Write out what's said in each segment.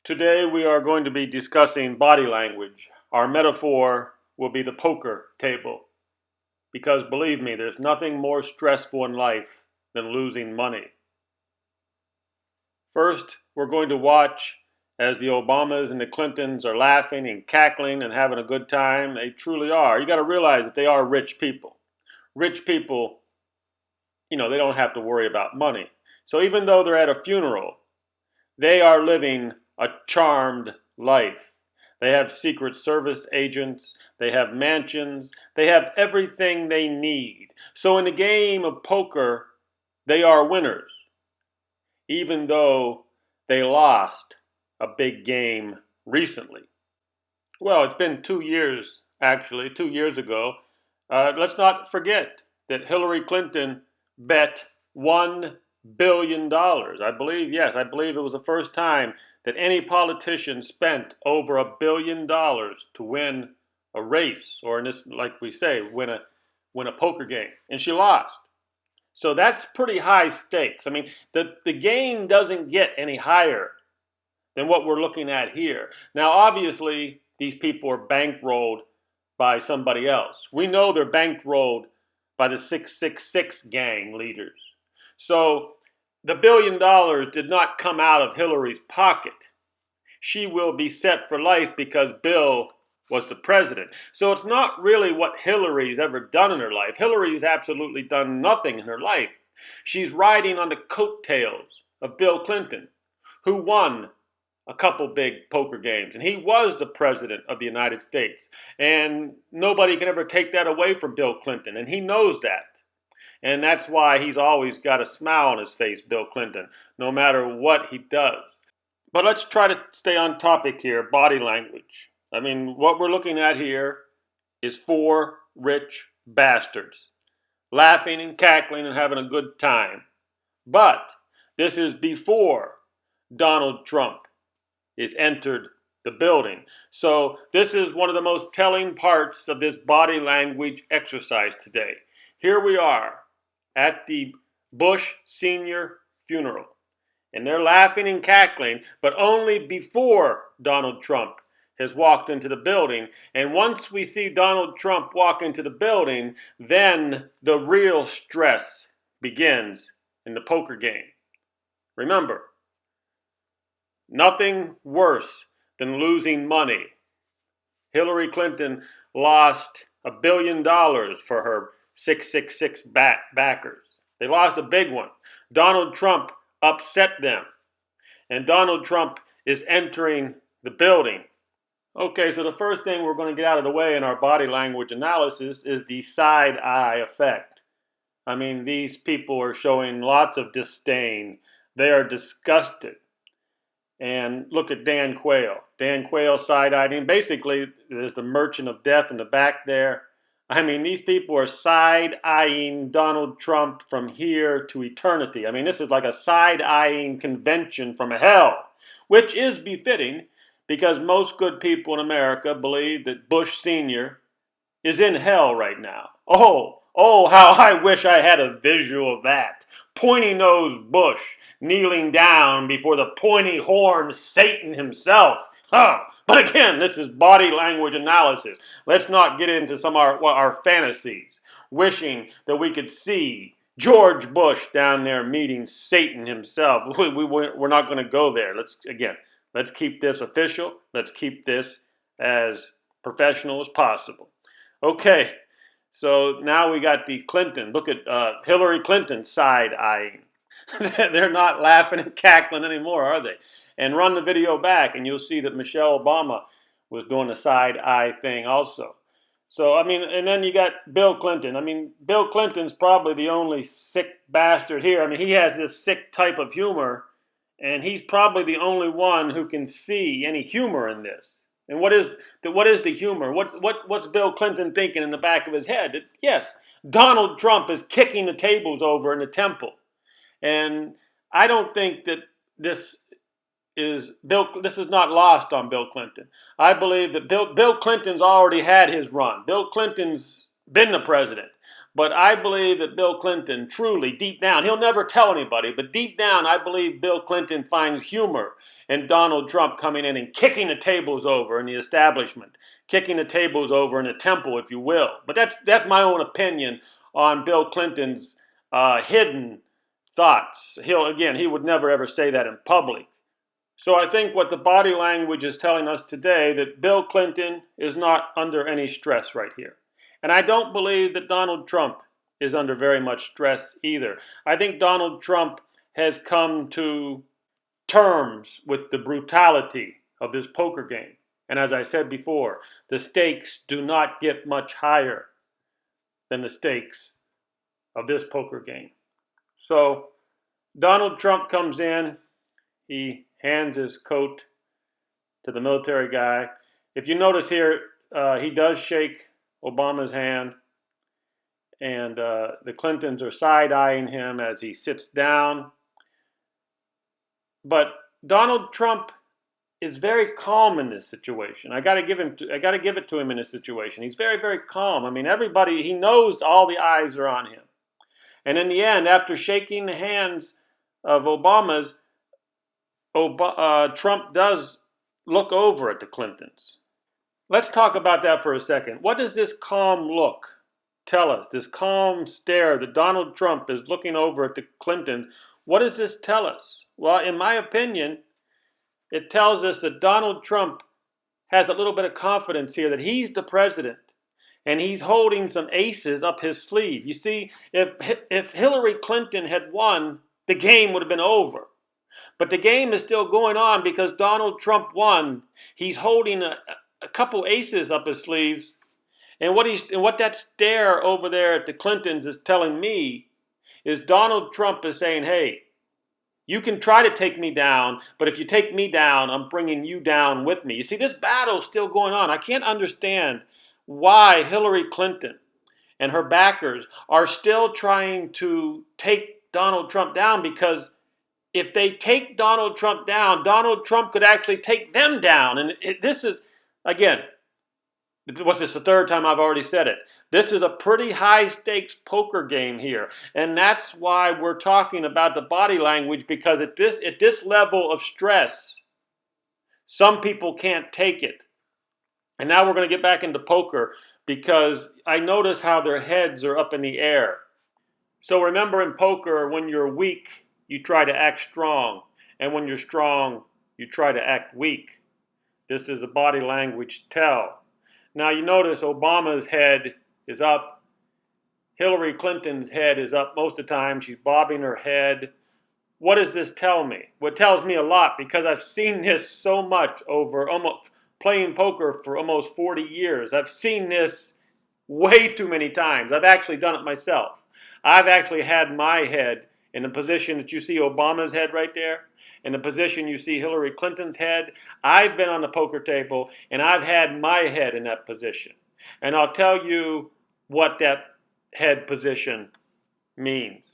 Today we are going to be discussing body language. Our metaphor will be the poker table. Because believe me, there's nothing more stressful in life than losing money. First, we're going to watch as the Obamas and the Clintons are laughing and cackling and having a good time. They truly are. You got to realize that they are rich people. Rich people, they don't have to worry about money. So even though they're at a funeral, they are living a charmed life. They have Secret Service agents. They have mansions. They have everything they need. So in the game of poker, they are winners, even though they lost a big game recently. Well, it's been 2 years, actually, 2 years ago. Let's not forget that Hillary Clinton bet $1 billion. I believe it was the first time that any politician spent over $1 billion to win a race, or in this, like we say, win a poker game, and she lost. So that's pretty high stakes. I mean, the game doesn't get any higher than what we're looking at here. Now, obviously, these people are bankrolled by somebody else. We know they're bankrolled by the 666 gang leaders. So the $1 billion did not come out of Hillary's pocket. She will be set for life because Bill was the president. So it's not really what Hillary's ever done in her life. Hillary's absolutely done nothing in her life. She's riding on the coattails of Bill Clinton, who won a couple big poker games, and he was the president of the United States. And nobody can ever take that away from Bill Clinton, and he knows that. And that's why he's always got a smile on his face, Bill Clinton, no matter what he does. But let's try to stay on topic here, body language. I mean, what we're looking at here is four rich bastards laughing and cackling and having a good time. But this is before Donald Trump is entered the building. So this is one of the most telling parts of this body language exercise today. Here we are at the Bush Sr. funeral. And they're laughing and cackling, but only before Donald Trump has walked into the building. And once we see Donald Trump walk into the building, then the real stress begins in the poker game. Remember, nothing worse than losing money. Hillary Clinton lost $1 billion for her 666 backers. They lost a big one. Donald Trump upset them. And Donald Trump is entering the building. Okay, so the first thing we're going to get out of the way in our body language analysis is the side eye effect. I mean, these people are showing lots of disdain. They are disgusted. And look at Dan Quayle. Dan Quayle side-eyeing. Basically, there's the merchant of death in the back there. I mean, these people are side-eyeing Donald Trump from here to eternity. I mean, this is like a side-eyeing convention from hell, which is befitting because most good people in America believe that Bush Sr. is in hell right now. Oh, how I wish I had a visual of that. Pointy-nosed Bush kneeling down before the pointy-horned Satan himself. But again, this is body language analysis. Let's not get into some of our fantasies, wishing that we could see George Bush down there meeting Satan himself. We're not going to go there. Let's keep this official. Let's keep this as professional as possible. Okay, so now we got the Clinton. Look at Hillary Clinton side-eyeing. They're not laughing and cackling anymore, are they? And run the video back, and you'll see that Michelle Obama was doing the side-eye thing also. So, I mean, and then you got Bill Clinton. I mean, Bill Clinton's probably the only sick bastard here. I mean, he has this sick type of humor, and he's probably the only one who can see any humor in this. And what is the humor? What's Bill Clinton thinking in the back of his head? Yes, Donald Trump is kicking the tables over in the temple. And I don't think that this is not lost on Bill Clinton. I believe that Bill Clinton's already had his run. Bill Clinton's been the president. But I believe that Bill Clinton truly, deep down, he'll never tell anybody, but deep down, I believe Bill Clinton finds humor and Donald Trump coming in and kicking the tables over in the establishment, kicking the tables over in the temple, if you will. But that's my own opinion on Bill Clinton's hidden thoughts. He would never ever say that in public. So I think what the body language is telling us today, that Bill Clinton is not under any stress right here. And I don't believe that Donald Trump is under very much stress either. I think Donald Trump has come to terms with the brutality of this poker game. And as I said before, the stakes do not get much higher than the stakes of this poker game. So Donald Trump comes in, he hands his coat to the military guy. If you notice here, he does shake Obama's hand, and the Clintons are side-eyeing him as he sits down. But Donald Trump is very calm in this situation. I got to give it to him in this situation. He's very, very calm. I mean, everybody, he knows all the eyes are on him. And in the end, after shaking the hands of Trump does look over at the Clintons. Let's talk about that for a second. What does this calm look tell us? This calm stare that Donald Trump is looking over at the Clintons, what does this tell us? Well, in my opinion, it tells us that Donald Trump has a little bit of confidence here that he's the president and he's holding some aces up his sleeve. You see, if Hillary Clinton had won, the game would have been over. But the game is still going on because Donald Trump won. He's holding a couple aces up his sleeves. And what that stare over there at the Clintons is telling me is Donald Trump is saying, hey, you can try to take me down, but if you take me down, I'm bringing you down with me. You see, this battle is still going on. I can't understand why Hillary Clinton and her backers are still trying to take Donald Trump down, because if they take Donald Trump down, Donald Trump could actually take them down. And this is, again, what's this, the third time I've already said it. This is a pretty high stakes poker game here. And that's why we're talking about the body language, because at this level of stress, some people can't take it. And now we're going to get back into poker, because I notice how their heads are up in the air. So remember, in poker, when you're weak, you try to act strong. And when you're strong, you try to act weak. This is a body language tell. Now you notice Obama's head is up. Hillary Clinton's head is up most of the time. She's bobbing her head. What does this tell me? Well, it tells me a lot, because I've seen this so much over almost playing poker for almost 40 years. I've seen this way too many times. I've actually done it myself. I've actually had my head in the position that you see Obama's head right there, in the position you see Hillary Clinton's head. I've been on the poker table, and I've had my head in that position. And I'll tell you what that head position means.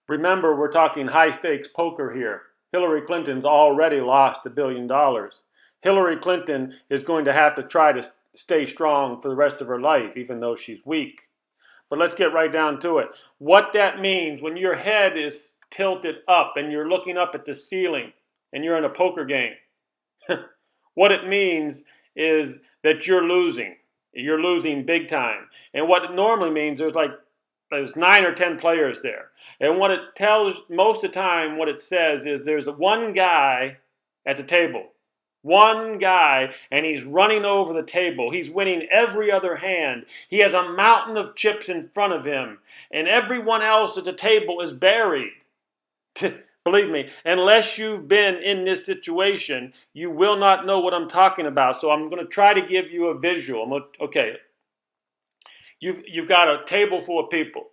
Remember, we're talking high-stakes poker here. Hillary Clinton's already lost $1 billion. Hillary Clinton is going to have to try to stay strong for the rest of her life, even though she's weak. But let's get right down to it. What that means when your head is tilted up and you're looking up at the ceiling and you're in a poker game, what it means is that you're losing. You're losing big time. And what it normally means, there's 9 or 10 players there. And what it tells, most of the time, what it says is there's one guy at the table. One guy, and he's running over the table. He's winning every other hand. He has a mountain of chips in front of him, and everyone else at the table is buried. Believe me, unless you've been in this situation, you will not know what I'm talking about. So I'm going to try to give you a visual. Okay, you've got a table full of people.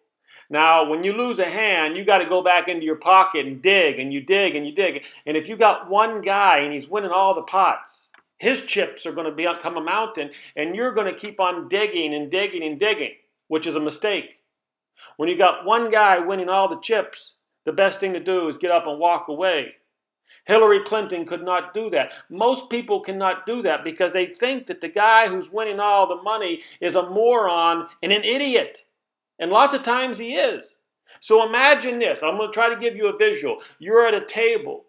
Now, when you lose a hand, you got to go back into your pocket and dig, and you dig, and you dig. And if you got one guy and he's winning all the pots, his chips are going to become a mountain, and you're going to keep on digging and digging and digging, which is a mistake. When you got one guy winning all the chips, the best thing to do is get up and walk away. Hillary Clinton could not do that. Most people cannot do that because they think that the guy who's winning all the money is a moron and an idiot. And lots of times he is. So imagine this. I'm going to try to give you a visual. You're at a table,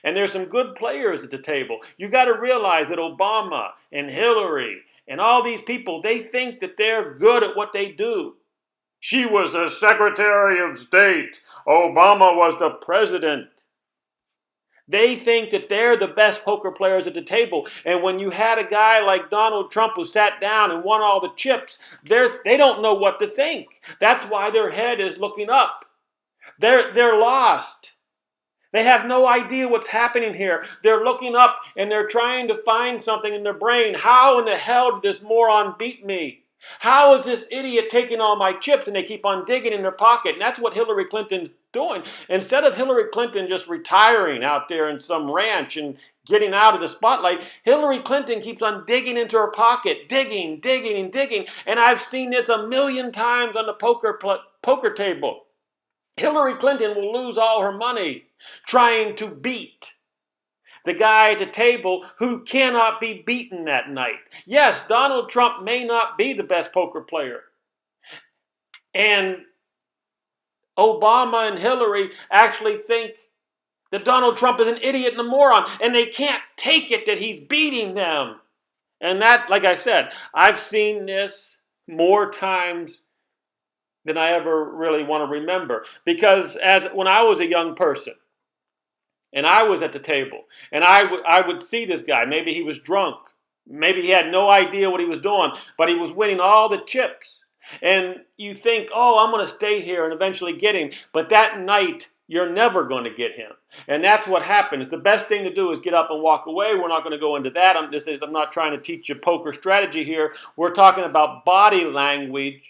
And there's some good players at the table. You got to realize that Obama and Hillary and all these people, they think that they're good at what they do. She was the Secretary of State. Obama was the president. They think that they're the best poker players at the table. And when you had a guy like Donald Trump who sat down and won all the chips, they don't know what to think. That's why their head is looking up. They're lost. They have no idea what's happening here. They're looking up and they're trying to find something in their brain. How in the hell did this moron beat me? How is this idiot taking all my chips? And they keep on digging in their pocket. And that's what Hillary Clinton's doing. Instead of Hillary Clinton just retiring out there in some ranch and getting out of the spotlight, Hillary Clinton keeps on digging into her pocket, digging, digging, and digging. And I've seen this a million times on the poker table. Hillary Clinton will lose all her money trying to beat the guy at the table who cannot be beaten that night. Yes, Donald Trump may not be the best poker player. And Obama and Hillary actually think that Donald Trump is an idiot and a moron, and they can't take it that he's beating them. And that, like I said, I've seen this more times than I ever really want to remember. Because when I was a young person, and I was at the table, and I would see this guy. Maybe he was drunk. Maybe he had no idea what he was doing, but he was winning all the chips. And you think, oh, I'm going to stay here and eventually get him. But that night, you're never going to get him. And that's what happens. The best thing to do is get up and walk away. We're not going to go into that. I'm not trying to teach you poker strategy here. We're talking about body language.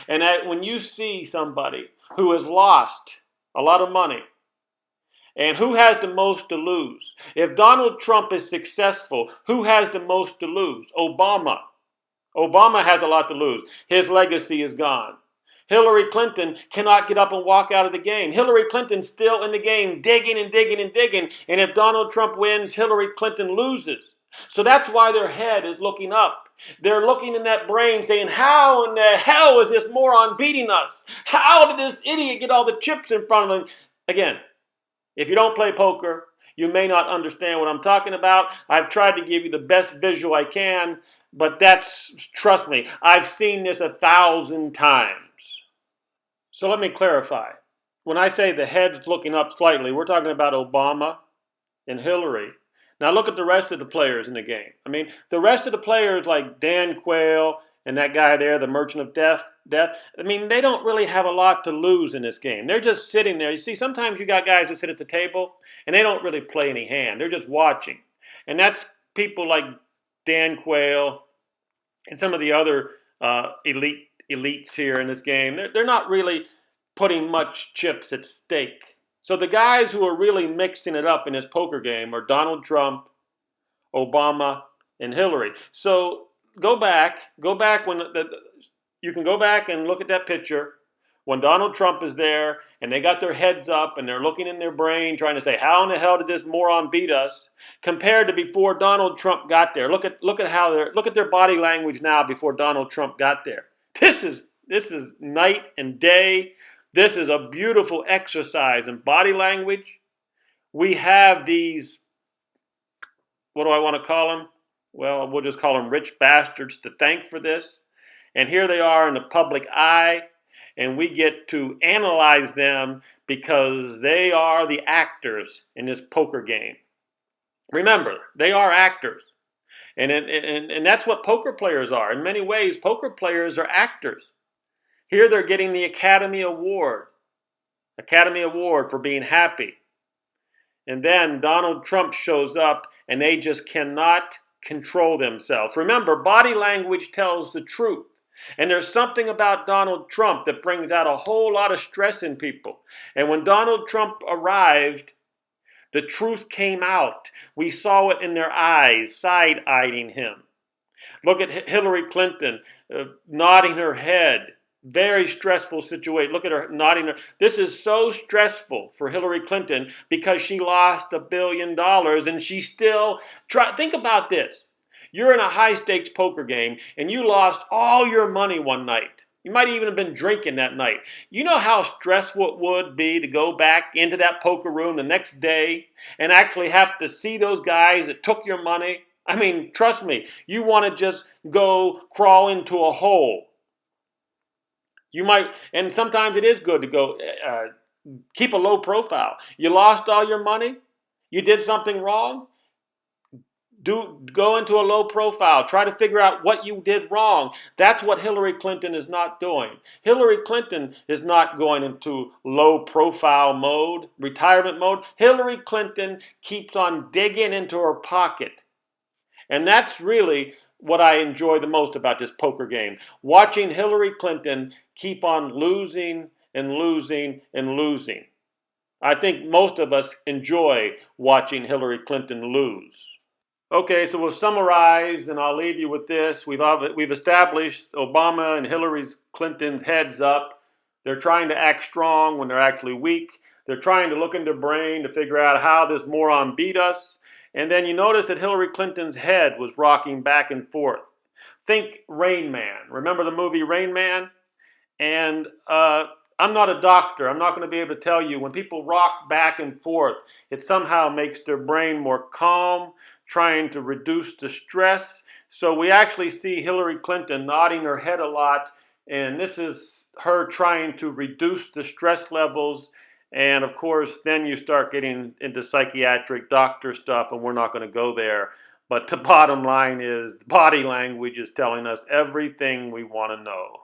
And when you see somebody who has lost a lot of money, and who has the most to lose? If Donald Trump is successful, who has the most to lose? Obama. Obama has a lot to lose. His legacy is gone. Hillary Clinton cannot get up and walk out of the game. Hillary Clinton's still in the game, digging and digging and digging. And if Donald Trump wins, Hillary Clinton loses. So that's why their head is looking up. They're looking in that brain saying, how in the hell is this moron beating us? How did this idiot get all the chips in front of him? Again, if you don't play poker, you may not understand what I'm talking about. I've tried to give you the best visual I can, but trust me, I've seen this 1,000 times. So let me clarify. When I say the head's looking up slightly, we're talking about Obama and Hillary. Now look at the rest of the players in the game. I mean, the rest of the players like Dan Quayle and that guy there, the Merchant of Death, I mean, they don't really have a lot to lose in this game. They're just sitting there. You see, sometimes you got guys who sit at the table, and they don't really play any hand. They're just watching. And that's people like Dan Quayle and some of the other elites here in this game. They're not really putting much chips at stake. So the guys who are really mixing it up in this poker game are Donald Trump, Obama, and Hillary. So go back when you can go back and look at that picture when Donald Trump is there and they got their heads up and they're looking in their brain trying to say, how in the hell did this moron beat us? Compared to before Donald Trump got there. Look at their body language now before Donald Trump got there. This is night and day. This is a beautiful exercise in body language. We have these, what do I want to call them? Well, we'll just call them rich bastards to thank for this. And here they are in the public eye, and we get to analyze them because they are the actors in this poker game. Remember, they are actors. And that's what poker players are. In many ways, poker players are actors. Here they're getting the Academy Award for being happy. And then Donald Trump shows up, and they just cannot control themselves. Remember, body language tells the truth. And there's something about Donald Trump that brings out a whole lot of stress in people. And when Donald Trump arrived, the truth came out. We saw it in their eyes, side-eyeing him. Look at Hillary Clinton nodding her head. Very stressful situation. Look at her nodding her. This is so stressful for Hillary Clinton because she lost $1 billion and she still think about this. You're in a high stakes poker game and you lost all your money one night. You might even have been drinking that night. You know how stressful it would be to go back into that poker room the next day and actually have to see those guys that took your money? I mean, trust me, you want to just go crawl into a hole. You might, and sometimes it is good to go keep a low profile. You lost all your money, you did something wrong, go into a low profile. Try to figure out what you did wrong. That's what Hillary Clinton is not doing. Hillary Clinton is not going into low profile mode, retirement mode. Hillary Clinton keeps on digging into her pocket. And that's really what I enjoy the most about this poker game. Watching Hillary Clinton keep on losing and losing and losing. I think most of us enjoy watching Hillary Clinton lose. Okay, so we'll summarize, and I'll leave you with this. We've established Obama and Hillary Clinton's heads up. They're trying to act strong when they're actually weak. They're trying to look in their brain to figure out how this moron beat us. And then you notice that Hillary Clinton's head was rocking back and forth. Think Rain Man. Remember the movie Rain Man? And I'm not a doctor. I'm not going to be able to tell you when people rock back and forth, it somehow makes their brain more calm, trying to reduce the stress. So we actually see Hillary Clinton nodding her head a lot, and this is her trying to reduce the stress levels. And of course, then you start getting into psychiatric doctor stuff, and we're not going to go there. But the bottom line is body language is telling us everything we want to know.